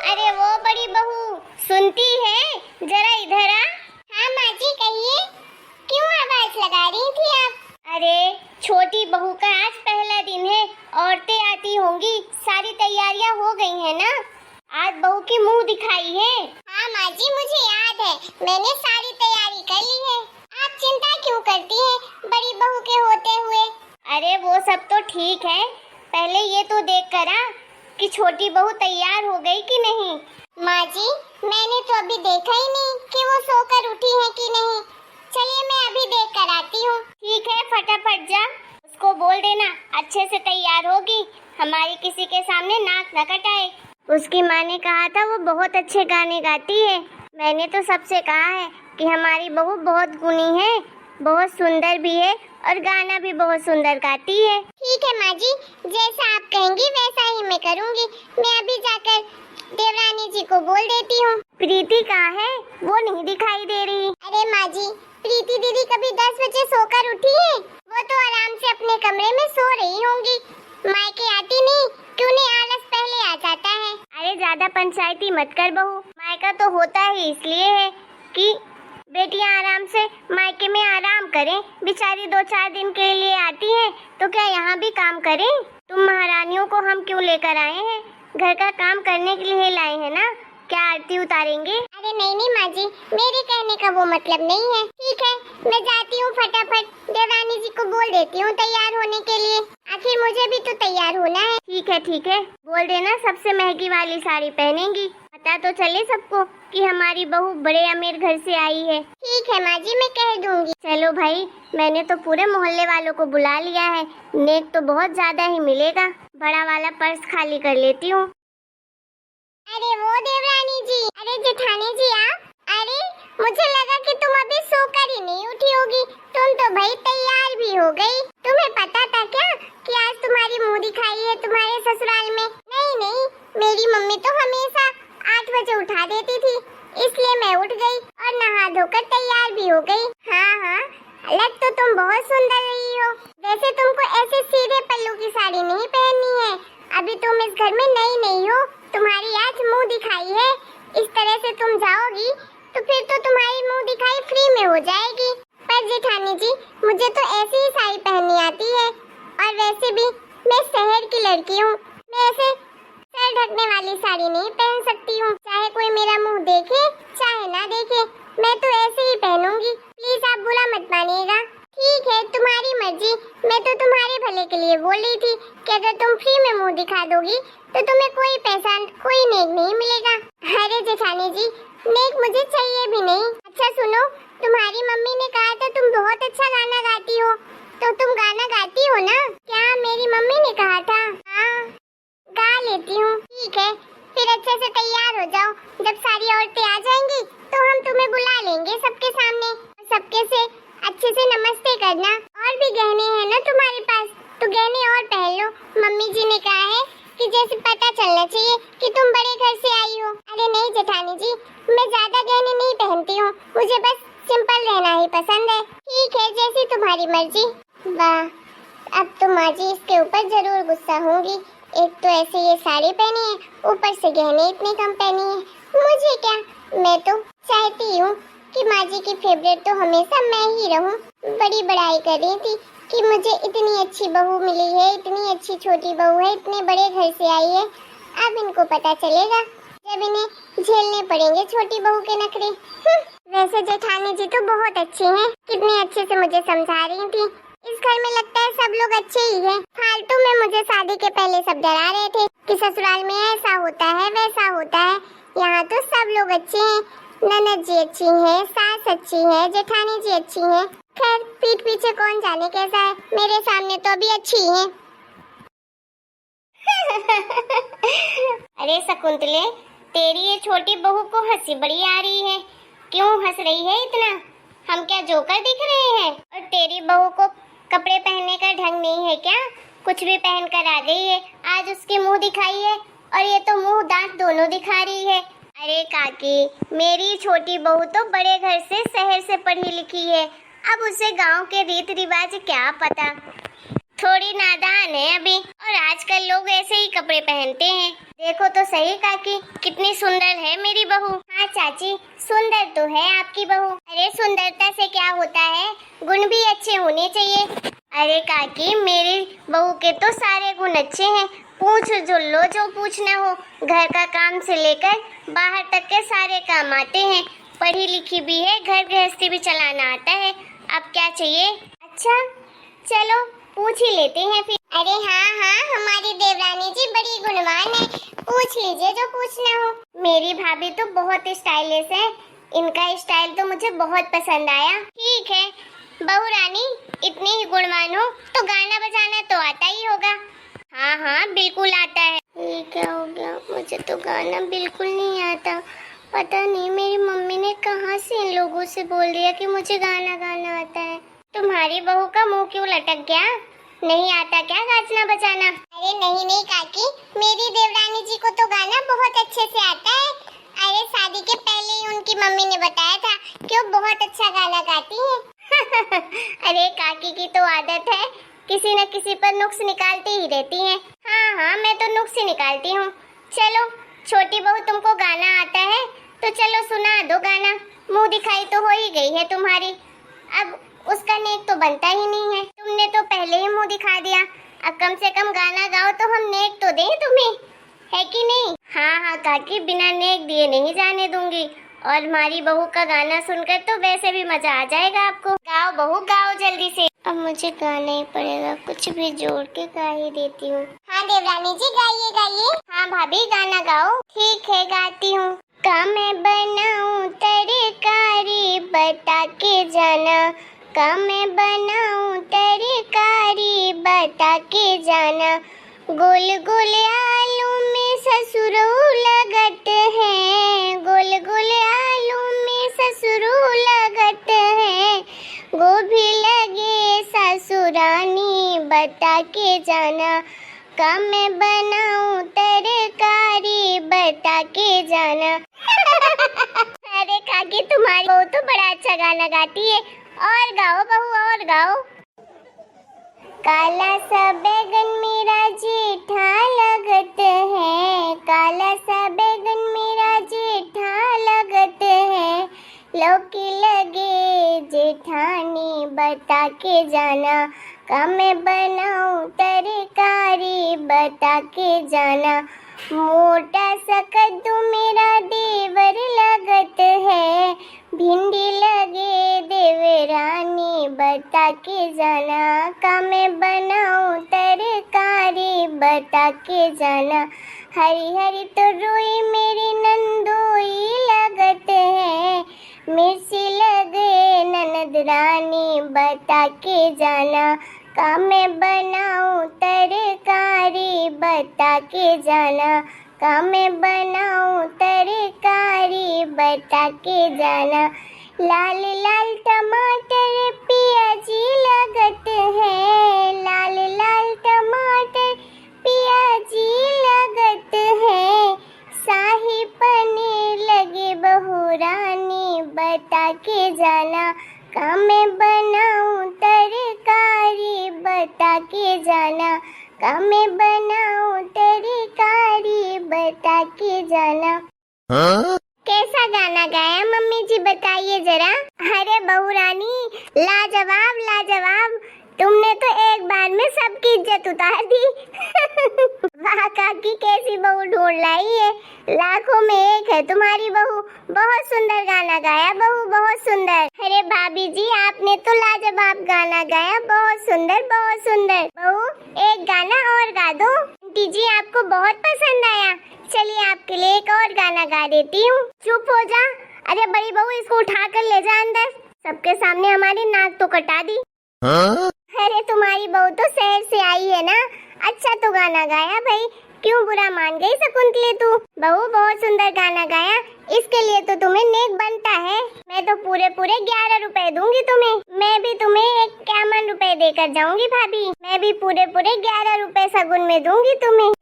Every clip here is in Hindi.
अरे वो बड़ी बहू सुनती है, जरा इधर आ। हाँ माँ जी कहिए, क्यों आवाज लगा रही थी आप? अरे छोटी बहू का आज पहला दिन है, औरतें आती होंगी, सारी तैयारियां हो गई है ना? आज बहू की मुंह दिखाई है। हाँ माँ जी मुझे याद है, मैंने सारी तैयारी कर ली है। आप चिंता क्यों करती हैं बड़ी बहू के होते हुए? अरे वो सब तो ठीक है, पहले ये तो देख कर आ कि छोटी बहू तैयार हो गई कि नहीं। माँ जी मैंने तो अभी देखा ही नहीं कि वो सोकर उठी है कि नहीं। चलिए मैं अभी देख कर आती हूँ। ठीक है फटाफट जा, उसको बोल देना अच्छे से तैयार होगी, हमारी किसी के सामने नाक न कटाए। उसकी माँ ने कहा था वो बहुत अच्छे गाने गाती है। मैंने तो सबसे कहा है कि हमारी बहू बहुत गुणी है, बहुत सुंदर भी है और गाना भी बहुत सुंदर गाती है। ठीक है माँ जी, जैसा आप कहेंगी वैसा ही मैं करूँगी। मैं अभी जाकर देवरानी जी को बोल देती हूँ। प्रीति कहाँ है? वो नहीं दिखाई दे रही। अरे माँ जी प्रीति दीदी कभी 10 बजे सोकर उठी है, वो तो आराम से अपने कमरे में सो रही होंगी। मायके आती नहीं क्यों, नहीं आलस पहले आ जाता है। अरे ज्यादा पंचायती मत कर बहू, मायका तो होता ही इसलिए है कि बेटियां आराम से मायके में आराम करें। बेचारी 2-4 दिन के लिए आती हैं तो क्या यहाँ भी काम करें? तुम महारानियों को हम क्यों लेकर आए हैं? घर का काम करने के लिए लाए हैं ना, क्या आरती उतारेंगे? अरे नहीं माँ जी, मेरे कहने का वो मतलब नहीं है। ठीक है मैं जाती हूँ, फटाफट देवरानी जी को बोल देती हूँ तैयार होने के लिए, आखिर मुझे भी तो तैयार होना है। ठीक है बोल देना सबसे महंगी वाली साड़ी पहनेंगी, पता तो चले सबको कि हमारी बहू बड़े अमीर घर से आई है। ठीक है माँ जी मैं कह दूंगी। चलो भाई मैंने तो पूरे मोहल्ले वालों को बुला लिया है, नेक तो बहुत ज्यादा ही मिलेगा। बड़ा वाला पर्स खाली कर लेती हूँ। अरे वो देवरानी जी, अरे जेठानी जी आप, अरे मुझे लगा कि तुम अभी सोकर ही नहीं उठी होगी, तुम तो भाई तैयार भी हो गई। तुम्हें पता था क्या कि आज तुम्हारी मुंह दिखाई है तुम्हारे ससुराल में? नहीं मेरी मम्मी तो हमेशा 8 बजे उठा देती थी, इसलिए मैं उठ गई और नहा धोकर तैयार भी हो गई। हाँ लग तो तुम बहुत सुंदर रही हो। वैसे तुमको ऐसे सीधे पल्लू की साड़ी नहीं पहननी है, अभी तुम इस घर में नई हो, तुम्हारी आज मुंह दिखाई है। इस तरह से तुम जाओगी तो फिर तो तुम्हारी मुंह दिखाई फ्री में हो जाएगी। पर जेठानी जी मुझे तो ऐसी ही साड़ी पहननी आती है, और वैसे भी मैं शहर की लड़की हूँ, मैं ऐसे सर ढकने वाली साड़ी नहीं पहन सकती हूँ। चाहे कोई मेरा मुंह देखे चाहे ना देखे, मैं तो ऐसे ही पहनूंगी। प्लीज आप बुरा मत मानिएगा। ठीक है तुम्हारी मर्जी, मैं तो तुम्हारे भले के लिए बोल रही थी कि अगर तुम फ्री में मुंह दिखा दोगी तो तुम्हें कोई पैसा कोई नेक नहीं मिलेगा। अरे जेठानी जी नेक मुझे चाहिए भी नहीं। अच्छा सुनो, तुम्हारी मम्मी ने कहा था तुम बहुत अच्छा गाना गाती हो, तो तुम गाना गाती हो ना? क्या मेरी मम्मी ने कहा था? हाँ गा लेती हूँ। ठीक है फिर अच्छे से तैयार हो जाओ, जब सारी औरतें आ जाएंगी तो हम तुम्हें बुला लेंगे सबके सामने, सबके से अच्छे से नमस्ते करना। और भी गहने हैं ना तुम्हारे पास, तो गहने और पहन लो। मम्मी जी ने कहा है कि जैसे पता चलना चाहिए कि तुम बड़े घर से आई हो। अरे नहीं जेठानी जी मैं ज्यादा गहने नहीं पहनती हूँ, मुझे बस सिंपल रहना ही पसंद है। ठीक है जैसी तुम्हारी मर्जी। वाह अब तो माँ जी इसके ऊपर जरूर गुस्सा होंगी, एक तो ऐसे ये साड़ी पहनी है, ऊपर से गहने इतने कम पहनी है। मुझे क्या, मैं तो चाहती हूँ कि माँ जी की फेवरेट तो हमेशा मैं ही रहूं। बड़ी बड़ाई कर रही थी कि मुझे इतनी अच्छी बहू मिली है, इतनी अच्छी छोटी बहू है, इतने बड़े घर से आई है। अब इनको पता चलेगा जब इन्हें झेलने पड़ेंगे छोटी बहू के नखरे। वैसे जेठानी जी तो बहुत अच्छी हैं, कितने अच्छे से मुझे समझा रही थी। इस घर में लगता है सब लोग अच्छे ही हैं। फालतू में मुझे शादी के पहले सब डरा रहे थे कि ससुराल में ऐसा होता है वैसा होता है, यहाँ तो सब लोग अच्छे हैं। ननद जी अच्छी है, सास अच्छी है, जेठानी जी अच्छी है। खैर पीठ पीछे कौन जाने कैसा है, मेरे सामने तो अभी अच्छी है। अरे शकुंतले तेरी ये छोटी बहू को हंसी बड़ी आ रही है, क्यों हंस रही है इतना? हम क्या जोकर दिख रहे हैं? और तेरी बहू को कपड़े पहनने का ढंग नहीं है क्या? कुछ भी पहन कर आ गई है, आज उसकी मुंह दिखाई है और ये तो मुंह दांत दोनों दिखा रही है। अरे काकी मेरी छोटी बहू तो बड़े घर से शहर से पढ़ी लिखी है, अब उसे गांव के रीत रिवाज क्या पता। थोड़ी नादान है अभी, और आजकल लोग ऐसे ही कपड़े पहनते हैं। देखो तो सही काकी, कितनी सुंदर है मेरी बहू। हाँ चाची, सुंदर तो है आपकी बहू। अरे सुंदरता से क्या होता है, गुण भी अच्छे होने चाहिए। अरे काकी, मेरी बहू के तो सारे गुण अच्छे हैं। पूछ जो लो जो पूछना हो, घर का काम से लेकर बाहर तक के सारे काम आते हैं। पढ़ी लिखी भी है, घर गृहस्थी भी चलाना आता है। अब क्या चाहिए? अच्छा चलो पूछ ही लेते हैं फिर। अरे हाँ हाँ, हमारी देवरानी जी बड़ी गुणवान है, पूछ लीजिए जो पूछना हो। मेरी भाभी तो बहुत स्टाइलिश है, इनका स्टाइल तो मुझे बहुत पसंद आया। ठीक है बहू रानी, इतनी ही गुणवान हो तो गाना बजाना तो आता ही होगा। हाँ हाँ बिल्कुल आता है। ये क्या हो गया, मुझे तो गाना बिल्कुल नहीं आता। पता नहीं मेरी मम्मी ने कहाँ से इन लोगों से बोल दिया कि मुझे गाना गाना आता है। तुम्हारी बहू का मुंह क्यों लटक गया, नहीं आता क्या गाना बजाना? अरे नहीं काकी, मेरी देवरानी जी को तो गाना बहुत अच्छे से आता है। अरे शादी के पहले ही उनकी मम्मी ने बताया था कि वो बहुत अच्छा गाना गाती हैं। अरे काकी की तो आदत है, किसी न किसी पर नुक्स निकालती ही रहती हैं। हाँ हाँ, मैं तो नुक्स ही निकालती हूँ। चलो छोटी बहू, तुमको गाना आता है तो चलो सुना दो गाना। मुंह दिखाई तो हो ही गई है तुम्हारी, अब उसका नेक तो बनता ही नहीं है। तुमने तो पहले ही मुंह दिखा दिया, अब कम से कम गाना गाओ तो हम नेक तो दें तुम्हें, है कि नहीं? हाँ हाँ काकी, बिना नेक दिए नहीं जाने दूंगी। और हमारी बहू का गाना सुनकर तो वैसे भी मजा आ जाएगा आपको। गाओ बहू गाओ जल्दी से। अब मुझे गाना ही पड़ेगा, कुछ भी जोड़ के गा ही देती हूँ। हाँ देवरानी जी गाइए गाइए। हाँ भाभी गाना गाओ। ठीक है गाती हूँ। का मैं बनाऊं तरकारी बता के जाना, का मैं बनाऊं तरकारी बता के जाना। गोल गोल आलू में ससुरो लगत है, गोल गोल आलू में ससुरो लगत है। गोभी लगे ससुरानी बता के जाना, का मैं बनाऊं तरकारी बता के जाना। अरे काकी, तुम्हारी बहू तो बड़ा अच्छा गाना गाती है। और गाओ बहू, और गाओ। काला सा बैगन मेरा जेठा लगत है, काला सा बैगन मेरा जेठा लगत है। लौकी लगे जेठानी बता के जाना, का मैं बनाऊं तरकारी बता के जाना। मोटा सा कद्दू मेरा देवर लगत है, भिंडी लगे देवरानी बता के जाना, का मैं बनाऊं तरकारी बता के जाना। हरी हरी तो रोई मेरी नंदोई लगत है, मिर्ची लगे ननद रानी बता के जाना, का मैं बनाऊं तरकारी बता के जाना, का मैं बनाऊं तरकारी बता के जाना। लाल लाल टमाटर पियाजी लगत है, लाल लाल टमाटर पियाजी लगत है। शाही पनीर लगे बहू रानी बता के जाना, का मैं बनाऊं तरकारी बता के जाना, का मैं बनाऊं तरकारी बता के जाना। हाँ? कैसा गाना गाया मम्मी जी, बताइए जरा। अरे बहू रानी, लाजवाब लाजवाब, तुमने तो एक बार में सबकी इज्जत उतार दी। वाह काकी, कैसी बहू ढूंढ लाई है, लाखों में एक है तुम्हारी बहू। बहुत सुंदर गाना गाया बहू, बहुत सुंदर। अरे भाभी जी, आपने तो लाजवाब गाना गाया, बहुत सुंदर बहुत सुंदर। बहू एक गाना और गा दो। आंटी जी आपको बहुत पसंद आया, चलिए आपके लिए एक और गाना गा देती हूँ। चुप हो जा। अरे बड़ी बहू, इसको उठा कर ले जा अंदर, सबके सामने हमारी नाक तो कटा दी। हाँ? अरे तुम्हारी बहू तो शहर से आई है ना, अच्छा तो गाना गाया भाई, क्यों बुरा मान गई शकुंतली तू? बहू बहुत सुंदर गाना गाया, इसके लिए तो तुम्हें नेक बनता है। मैं तो पूरे 11 रुपए दूंगी तुम्हें। मैं भी तुम्हें 51 रुपए देकर जाऊंगी भाभी, मैं भी पूरे 11 रुपए सगुन में दूंगी तुम्हें।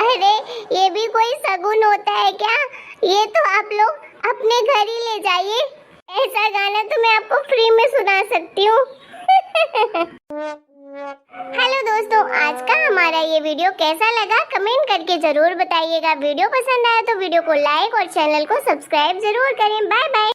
अरे ये भी कोई सगुन होता है क्या? ये तो आप लोग अपने घर ही ले जाइए, ऐसा गाना तो मैं आपको फ्री में सुना सकती हूँ। हेलो दोस्तों, आज का हमारा ये वीडियो कैसा लगा कमेंट करके जरूर बताइएगा। वीडियो पसंद आया तो वीडियो को लाइक और चैनल को सब्सक्राइब जरूर करें। Bye bye.